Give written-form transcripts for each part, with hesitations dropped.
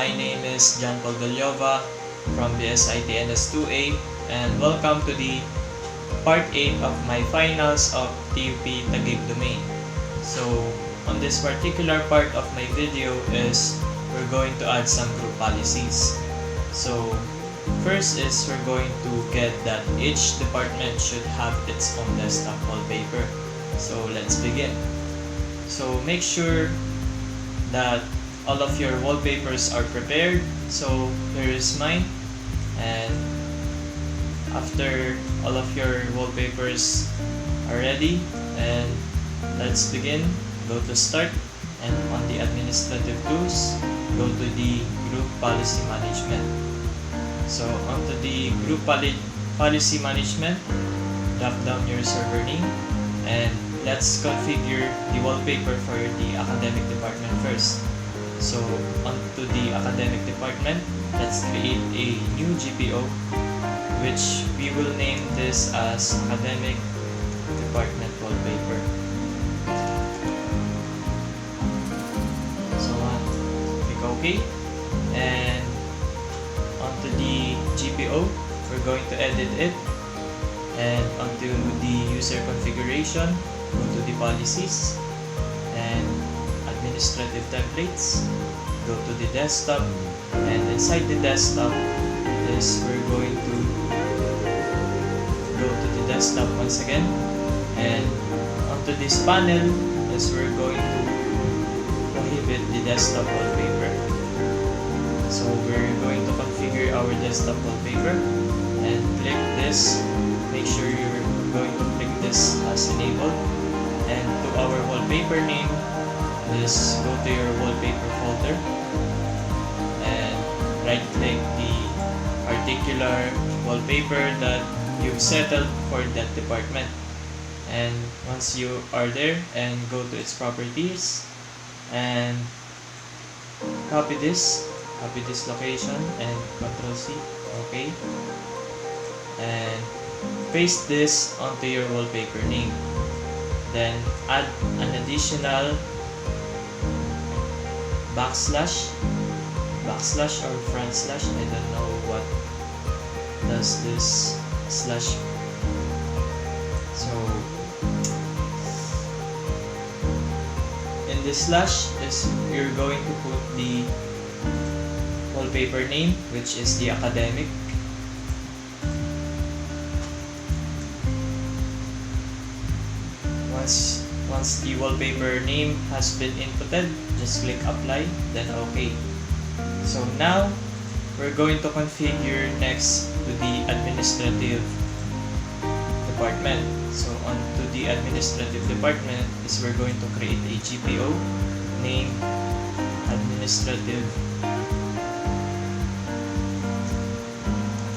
my name is John Paul Gallova from BSIT NS2A, and welcome to the part 8 of my finals of TUP Taguig domain. So on this particular part of my video is we're going to add some group policies. So first is we're going to get that each department should have its own desktop wallpaper. So let's begin. So make sure that all of your wallpapers are prepared. So here is mine, and after all of your wallpapers are ready, and let's begin. Go to start, and on the administrative tools, go to the group policy management. So onto the group policy management, drop down your server name, and let's configure the wallpaper for the academic department first. So onto the academic department, let's create a new GPO, which we will name this as academic department wallpaper. So click OK, and onto the GPO, we're going to edit it, and onto the user configuration, go to the policies and administrative templates, go to the desktop, and inside the desktop is we're going to go to the desktop once again, and onto this panel is we're going to prohibit the desktop wallpaper. So we're going to configure our desktop wallpaper and click this. Make sure you're going to click this as enabled, and to our wallpaper name is go to your wallpaper folder and right click the particular wallpaper that you've settled for that department, and once you are there, and go to its properties and copy this location and Ctrl+C, okay, and paste this onto your wallpaper name. Then add an additional backslash or front slash. I don't know what does this slash. So in this slash is you're going to put the wallpaper name, which is the academic. Once the wallpaper name has been inputted, just click apply, then OK. So now we're going to configure next to the administrative department. So onto the administrative department is we're going to create a GPO named administrative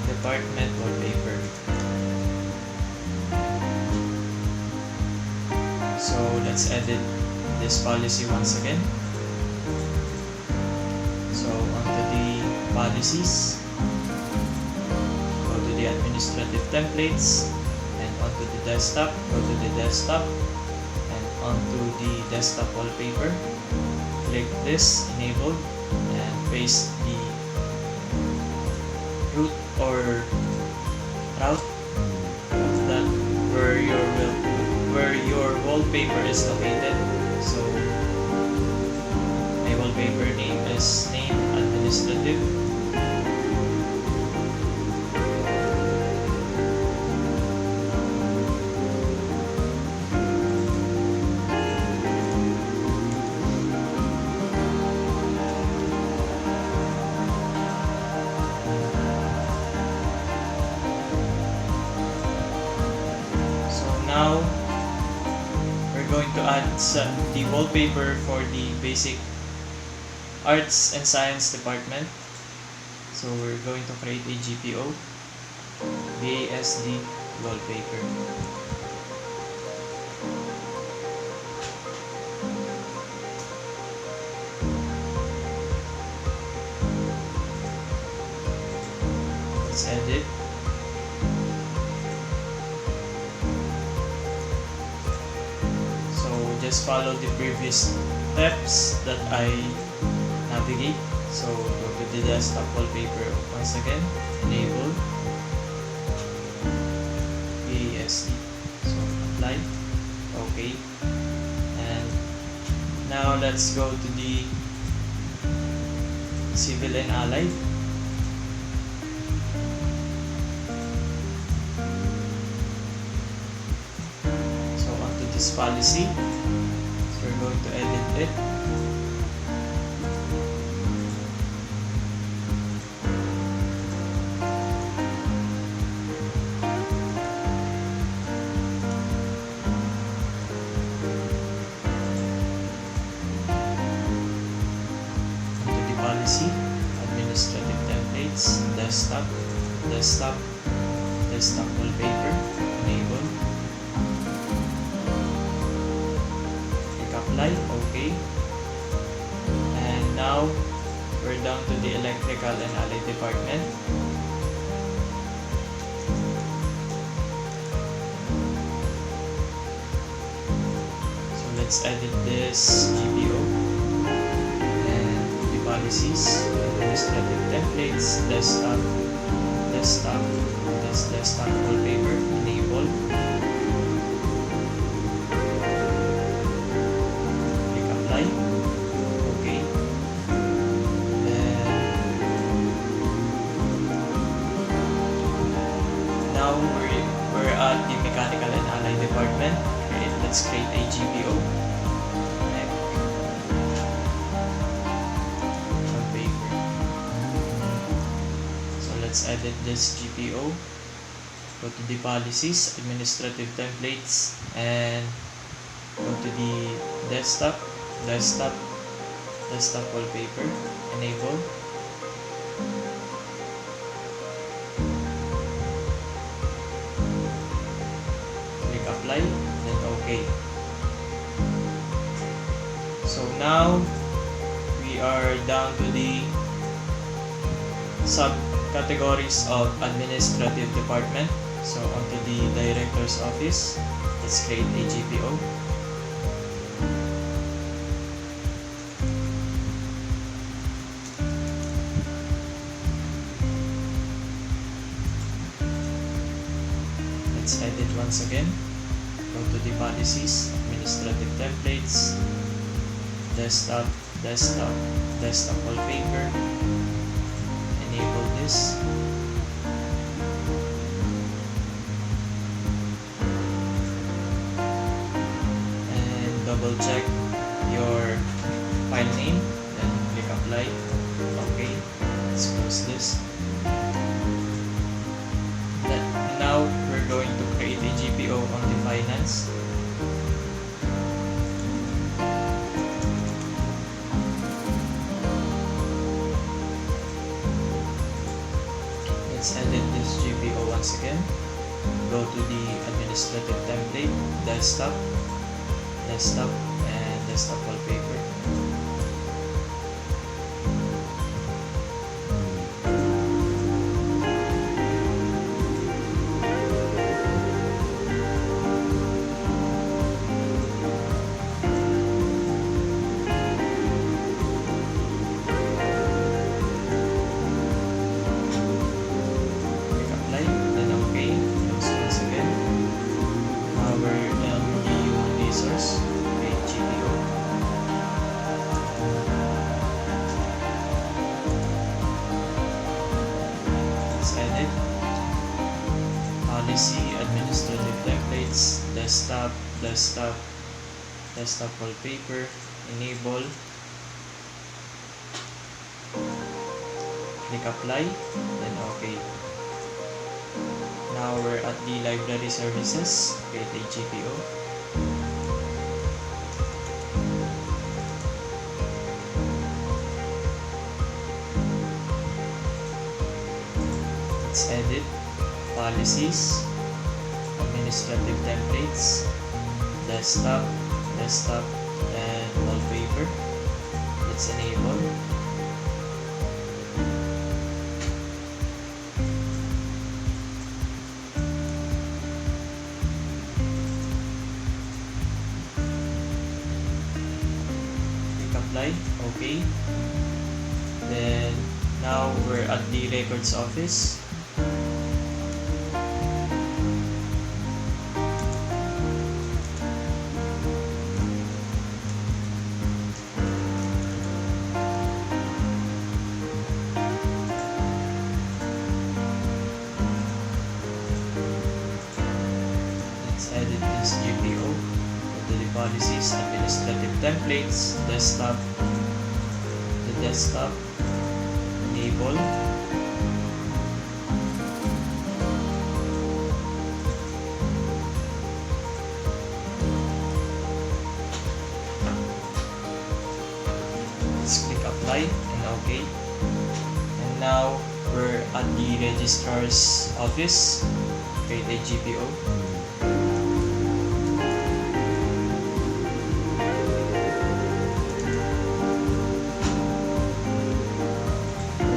department wallpaper. So let's edit this policy once again. So onto the policies, go to the administrative templates, and onto the desktop, go to the desktop, and onto the desktop wallpaper, click this enable, and paste the route or route of that where your wallpaper is located. So my wallpaper name is name administrative. So now going to add the wallpaper for the basic arts and science department. So we're going to create a GPO BASD wallpaper. Let's edit. just follow the previous steps that I navigate. So go to the desktop wallpaper once again, enable PSD. So apply, okay. And now let's go to the civil and allied. So onto this policy, so we're going to edit it. Policy, administrative templates, desktop wallpaper, enable, click apply, okay. And now we're down to the electrical and allied department. So let's edit this GPO. Policies, administrative templates, desktop wallpaper, enable, click apply, okay. And now we're at the mechanical and allied department. Let's create a GPO. Let's edit this GPO. Go to the policies, administrative templates, and go to the desktop wallpaper, enable, click apply, then okay. So now we are down to the subcategories of administrative department. So onto the director's office, let's create a GPO. Let's edit once again. Go to the policies, administrative templates, desktop wallpaper, enable this, and double check your file name, then click apply, okay. Let's close this. Now we're going to create a GPO on the finance. Let's edit this GPO once again. Go to the administrative template, desktop, and desktop wallpaper. Edit, policy, administrative templates, desktop wallpaper, enable, click apply, then okay. Now we're at the library services, create a GPO. Let's edit, policies, administrative templates, desktop, and wallpaper. Let's enable. Click apply, okay. Then now we're at the records office. Let's edit this GPO. Go to the policies, administrative templates, desktop, the desktop, enable. Let's click apply and OK. And now we're at the registrar's office. Create a GPO.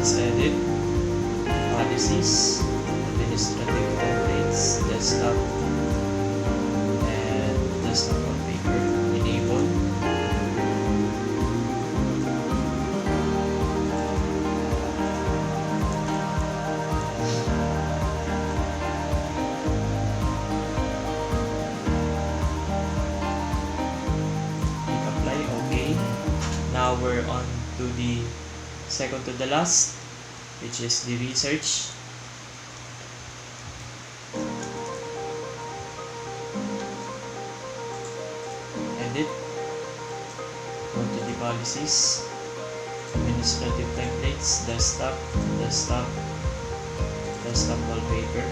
Let's edit policies, administrative templates, desktop, and desktop wallpaper. Enable. Click apply. OK. Now we're on to the second to the last, which is the research. Edit. Go to the policies, administrative templates, desktop, desktop, desktop wallpaper.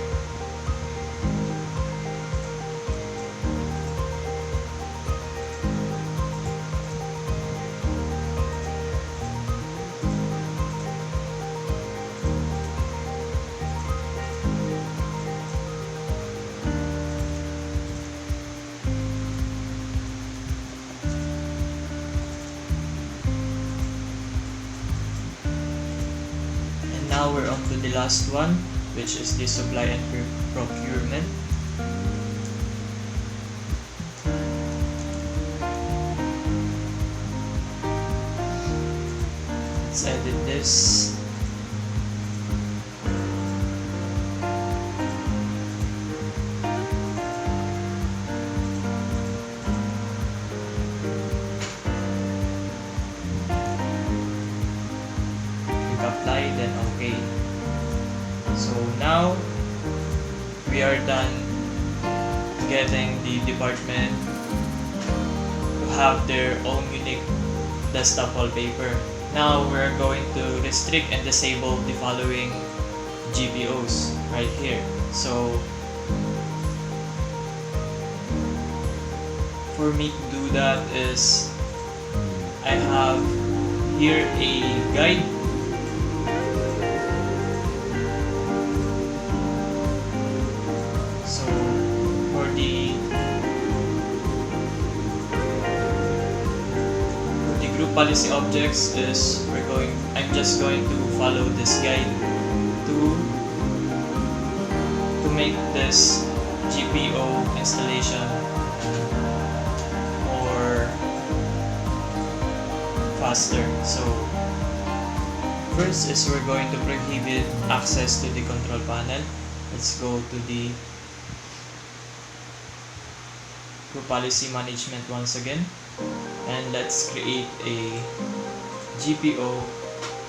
Now we're on to the last one, which is the supply and procurement. Let's edit this. Apply, then OK. So now we are done getting the department to have their own unique desktop wallpaper. Now we're going to restrict and disable the following GPOs right here. So for me to do that is I have here a guide. Policy objects is I'm just going to follow this guide to make this GPO installation more faster. So first is we're going to prohibit access to the control panel. Let's go to the group policy management once again. And let's create a GPO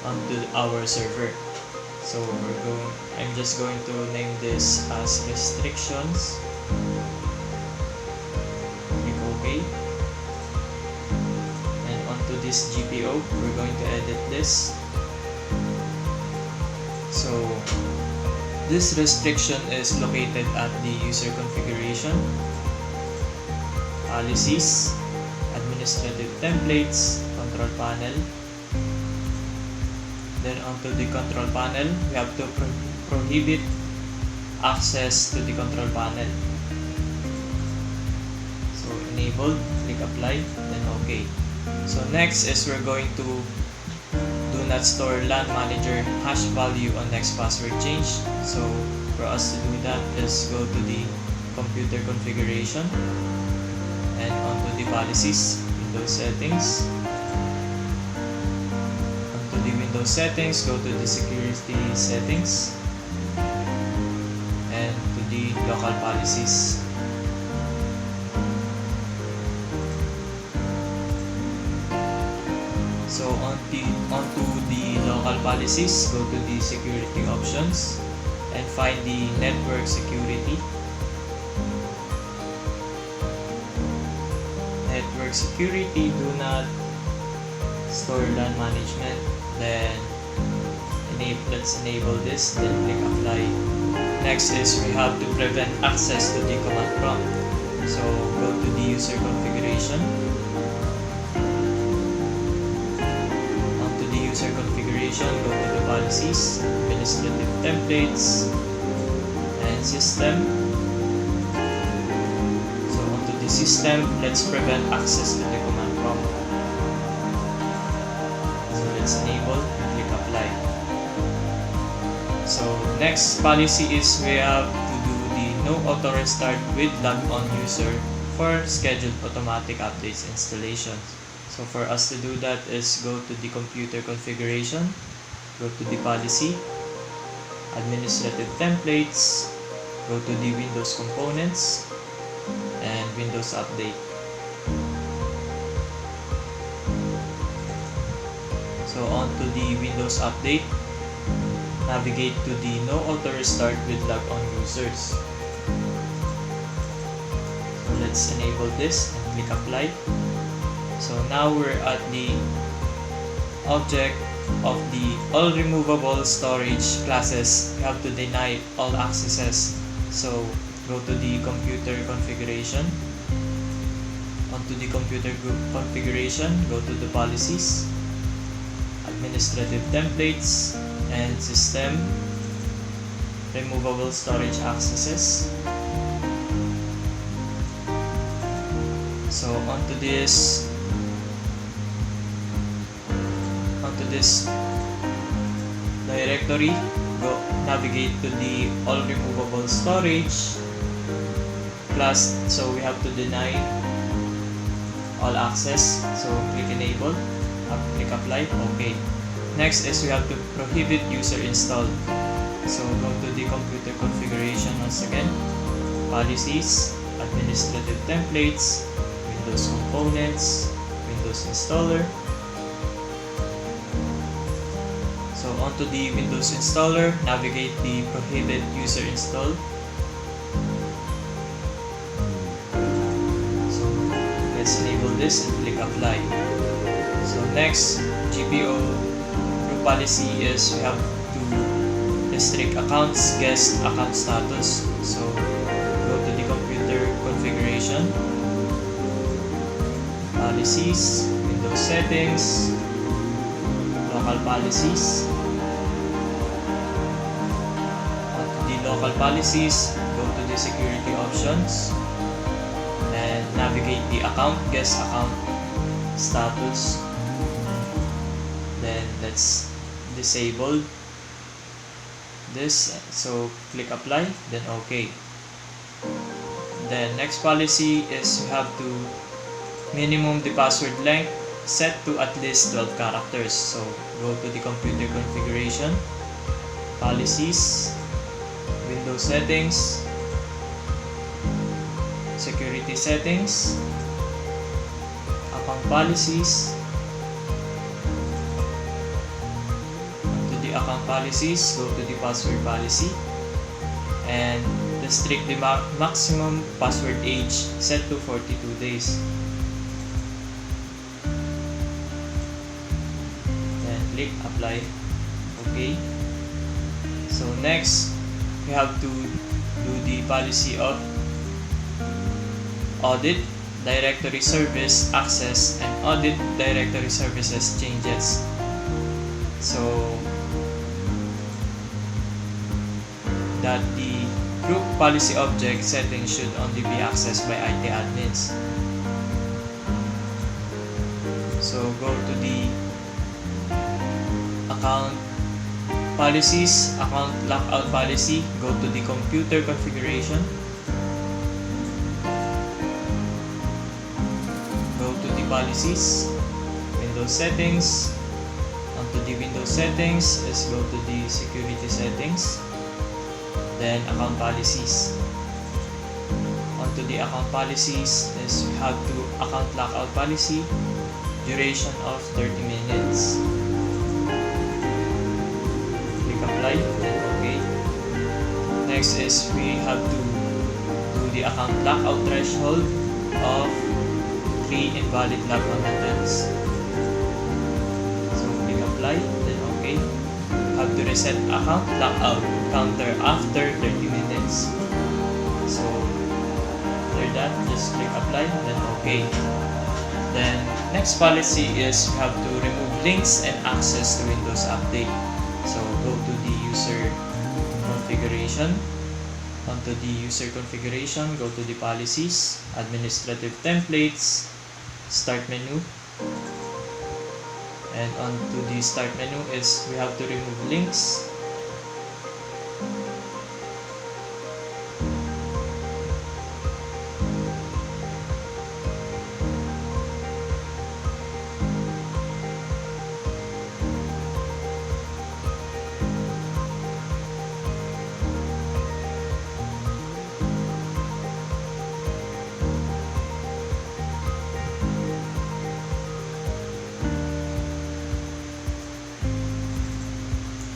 onto our server. So I'm just going to name this as restrictions. Click OK. And onto this GPO, we're going to edit this. So this restriction is located at the user configuration, policies, administrative templates, control panel. Then onto the control panel, we have to prohibit access to the control panel. So enabled, click apply, then OK. So next is we're going to do not store LAN manager hash value on next password change. So for us to do that is go to the computer configuration and onto the policies, Windows settings, onto the Windows Windows settings, go to the security settings and to the local policies. So onto the local policies, go to the security options and find the network security. Network security, do not store LAN management. Then let's enable this, then click apply. Next is we have to prevent access to the command prompt. So go to the user configuration. Onto the user configuration, go to the policies, administrative templates, and system. So onto the system, let's prevent access to the command prompt. So let's enable and click apply. So next policy is we have to do the no auto restart with logged on user for scheduled automatic updates installations. So for us to do that is go to the computer configuration, go to the policy, administrative templates, go to the Windows components, and Windows update. So on to the Windows update, navigate to the no auto restart with logged on users. So let's enable this and click apply. So now we're at the object of the all removable storage classes. We have to deny all accesses. So go to the computer configuration. Onto the computer group configuration, go to the policies, administrative templates, and system, removable storage accesses. So onto this directory, go navigate to the all removable storage class. So we have to deny all access. So click enable, click apply, okay. Next is we have to prohibit user install. So go to the computer configuration once again, policies, administrative templates, Windows components, Windows installer. So onto the Windows installer, navigate the prohibit user install. So let's enable this and click apply. So next, GPO group policy is we have to restrict accounts, guest account status. So go to the computer configuration, policies, Windows settings, local policies. Onto the local policies, go to the security options and navigate the account, guest account status. Then let's disable this. So click apply, then okay. Then next policy is you have to minimum the password length set to at least 12 characters. So go to the computer configuration, policies, Windows settings, security settings, account policies. To the account policies, go to the password policy and restrict the maximum password age set to 42 days. Click apply, okay. So next we have to do the policy of audit directory service access and audit directory services changes. So that the group policy object settings should only be accessed by IT admins. So go to the account policies, account lockout policy, go to the computer configuration, go to the policies, Windows settings, Onto the Windows settings is go to the security settings, then account policies. Onto the account policies is we have to account lockout policy, duration of 30 minutes. Click apply, then okay. Next is we have to do the account lockout threshold of 3 invalid logout attempts. So click apply, then okay. Have to reset account lockout counter after 30 minutes. So after that, just click apply, then okay. Then next policy is we have to remove links and access to Windows Update. So go to the user configuration. Onto the user configuration, go to the policies, administrative templates, start menu. And onto the start menu is we have to remove links.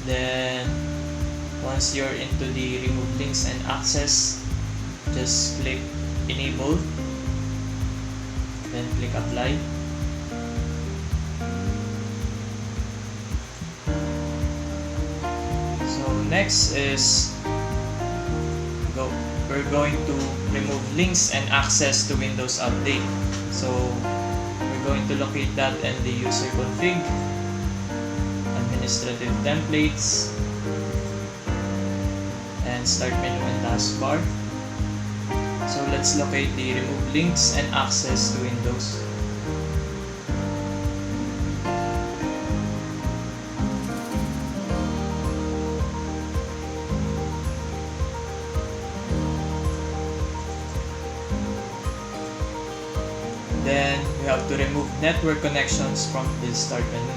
Then once you're into the remove links and access, just click enable, then click apply. So next is we're going to remove links and access to Windows Update. So we're going to locate that in the user config, administrative templates, and start menu and taskbar. So let's locate the remove links and access to Windows. Then we have to remove network connections from the start menu.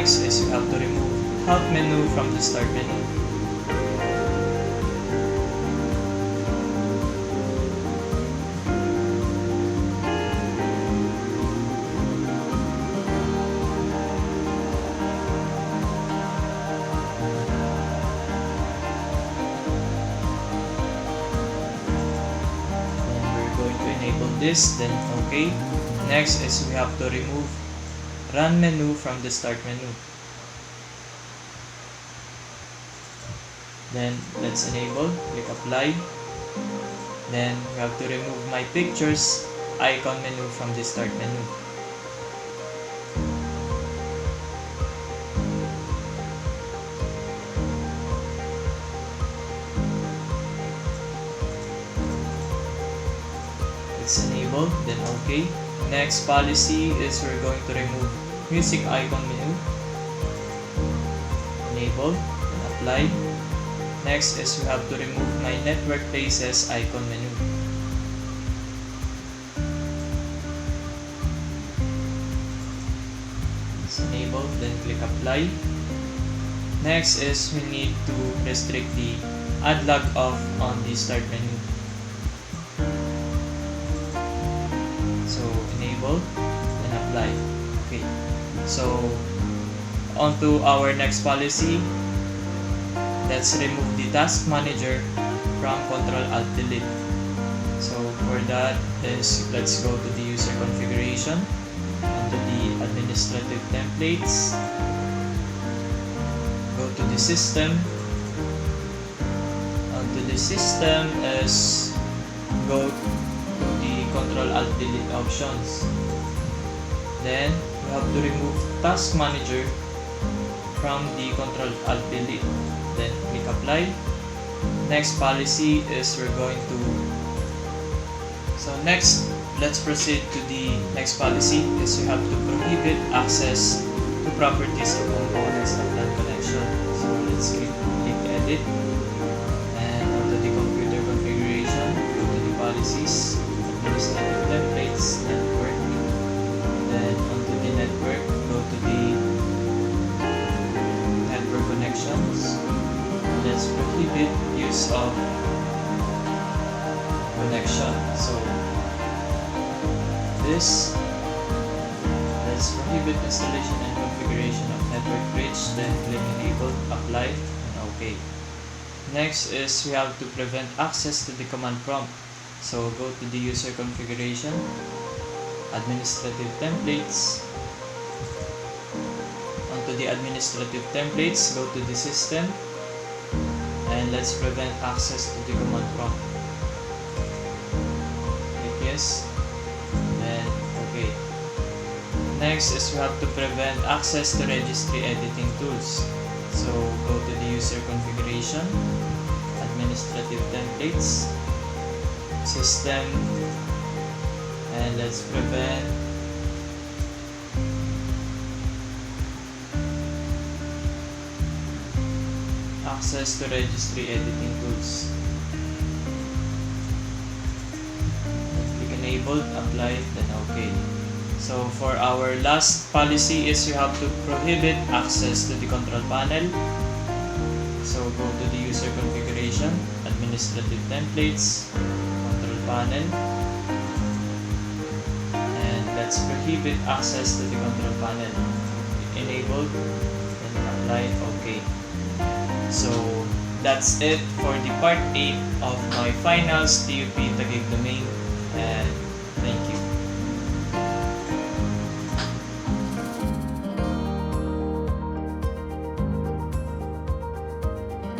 Next is you have to remove help menu from the start menu. Then we're going to enable this, then okay. Next is we have to remove run menu from the start menu. Then let's enable, click apply. Then we have to remove my pictures icon menu from the start menu. It's enabled, then okay. Next policy is we're going to remove music icon menu. Enable, then apply. Next is we have to remove my network places icon menu. It's enabled, then click apply. Next is we need to restrict the add log off on the start menu. So enable, then apply. Okay. So on to our next policy. Let's remove the task manager from Ctrl-Alt-Delete. So for that is let's go to the user configuration, onto the administrative templates, go to the system. Onto the system is go to the Ctrl-Alt-Delete options. Then we have to remove task manager from the Ctrl-Alt-Delete. Then click apply. Next policy is we're going to next let's proceed to the next policy is we have to prohibit access to properties of components of LAN connection. let's click edit, and onto the computer configuration, go to the policies, administrative templates, network, then onto the network, go to the network connections. Let's prohibit use of connection. So this, let's prohibit installation and configuration of network bridge, then click enable, apply, and OK. Next is we have to prevent access to the command prompt. So go to the user configuration, administrative templates, onto the administrative templates, go to the system, and let's prevent access to the command prompt. Click yes, and OK. Next is we have to prevent access to registry editing tools. So go to the user configuration, administrative templates, system, and let's prevent access to registry editing tools. Click enabled, apply, then OK. So for our last policy is we have to prohibit access to the control panel. So go to the user configuration, administrative templates, control panel, and let's prohibit access to the control panel. Enabled, then apply, OK. So that's it for the part 8 of my finals TUP Taguig domain, and thank you.